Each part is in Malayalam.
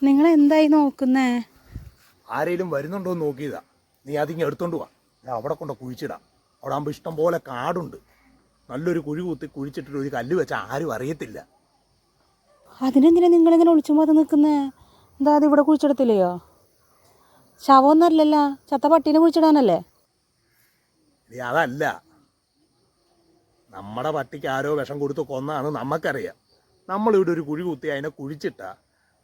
നിങ്ങൾ എന്തായി നോക്കുന്നേ? ആരെങ്കിലും വരുന്നുണ്ടോ എന്ന് നോക്കിയതാ. നീ അതിങ്ങ് എടുത്തോണ്ട് വാ, അവിടെ കൊണ്ട് കുഴിച്ചിടാം. അവിടെ ആകുമ്പോൾ ഇഷ്ടം പോലെ കാടുണ്ട്. നല്ലൊരു കുഴി കുത്തി കുഴിച്ചിട്ടിട്ട് ഒരു കല്ല് വെച്ചാൽ ആരും അറിയത്തില്ല. അതിനെന്തിനാ നിങ്ങളിങ്ങനെ ഒളിച്ചും പോകാതെ നിൽക്കുന്നേ? എന്താ അത് ഇവിടെ കുഴിച്ചിടത്തില്ലയോ? ശവമൊന്നുമല്ലല്ലോ, ചത്ത പട്ടീനെ കുഴിച്ചിടാനല്ലേ? അതല്ല, നമ്മുടെ പട്ടിക്ക് ആരോ വിഷം കൊടുത്ത് കൊന്നാണ് നമുക്കറിയാം. നമ്മളിവിടെ ഒരു കുഴി കുത്തി അതിനെ കുഴിച്ചിട്ടാ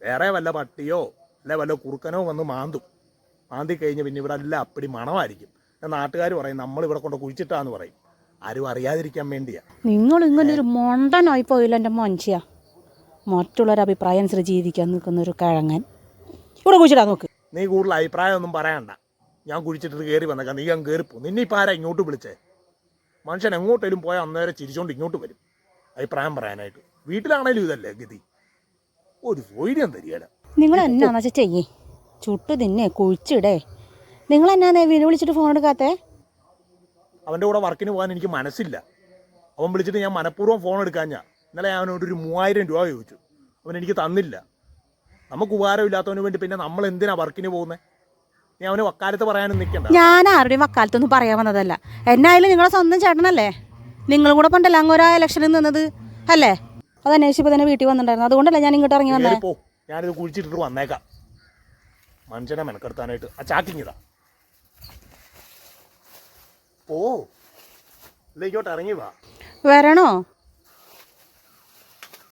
വേറെ വല്ല പട്ടിയോ അല്ലെ വല്ല കുറുക്കനോ വന്ന് മാന്തി കഴിഞ്ഞ് പിന്നെ ഇവിടെ എല്ലാം അപ്പടി മണമായിരിക്കും. നാട്ടുകാർ പറയും നമ്മളിവിടെ കൊണ്ട് കുഴിച്ചിട്ടാന്ന് പറയും. ആരും അറിയാതിരിക്കാൻ വേണ്ടിയാ. നിങ്ങൾ ഇങ്ങനെ ഒരു മൊണ്ടനായി പോയില്ല എൻ്റെ മനുഷ്യ. മറ്റുള്ളവരുടെ അഭിപ്രായം അനുസരിച്ച് ജീവിക്കാൻ നിൽക്കുന്ന ഒരു കിഴങ്ങൻ ഇവിടെ കുഴിച്ചിടാൻ നോക്ക്. നീ കൂടുതൽ അഭിപ്രായം ഒന്നും പറയണ്ട. ഞാൻ കുഴിച്ചിട്ട് കയറി വന്നേക്കാം, നീ അങ്ങ് കയറിപ്പോ. നിന്നെ ഇപ്പം ആരാ ഇങ്ങോട്ട് വിളിച്ചേ? മനുഷ്യൻ എങ്ങോട്ടേലും പോയാൽ അന്നേരം ചിരിച്ചോണ്ട് ഇങ്ങോട്ട് വരും അഭിപ്രായം പറയാനായിട്ട്. വീട്ടിലാണേലും ഇതല്ലേ ഗതി. ഒരു സൗകര്യം തരികയില്ല. നിങ്ങൾ എന്നാന്ന് വെച്ചാൽ ചെയ്യേ, ചുട്ടു തിന്നെ കുഴിച്ചിടേ. നിങ്ങൾ എന്നാന്നേ വീട് വിളിച്ചിട്ട് ഫോൺ എടുക്കാത്തേ? അവൻ്റെ കൂടെ വർക്കിന് പോകാൻ എനിക്ക് മനസ്സില്ല. അവൻ വിളിച്ചിട്ട് ഞാൻ മനഃപൂർവ്വം ഫോൺ എടുക്കാഞ്ഞാ. ഇന്നലെ ഞാൻ അവനോട് ഒരു 3000 രൂപ ചോദിച്ചു, അവൻ എനിക്ക് തന്നില്ല. നമുക്ക് ഉപകാരമില്ലാത്തവന് വേണ്ടി പിന്നെ നമ്മൾ എന്തിനാ വർക്കിന് പോകുന്നത്? നീ അവന് വക്കാലത്ത് പറയാനും നിൽക്കണ്ട. ഞാൻ ആരുടെയും വക്കാലത്തൊന്നും പറയാൻ വന്നതല്ല. എന്നായാലും നിങ്ങളെ സ്വന്തം ചേട്ടനല്ലേ. നിങ്ങളും കൂടെ പണ്ടല്ല അങ്ങ് ഒരു ഇലക്ഷനിൽ നിന്നത് അല്ലേ? അത് അന്വേഷിച്ചപ്പോൾ തന്നെ വീട്ടിൽ വന്നിട്ടുണ്ടായിരുന്നു. അതുകൊണ്ടല്ലേ ഞാൻ ഇങ്ങോട്ട് ഇറങ്ങി വന്നേ. പോ, ഞാനിത് കുഴിച്ചിട്ടിട്ട് വന്നേക്കാം. മനുഷ്യനെ മെനക്കെടുത്താനായിട്ട് ആ ചാക്കിങ്ങിതാ. ഓ ഇല്ല, ഇങ്ങോട്ട് ഇറങ്ങി വാ. വരണോ?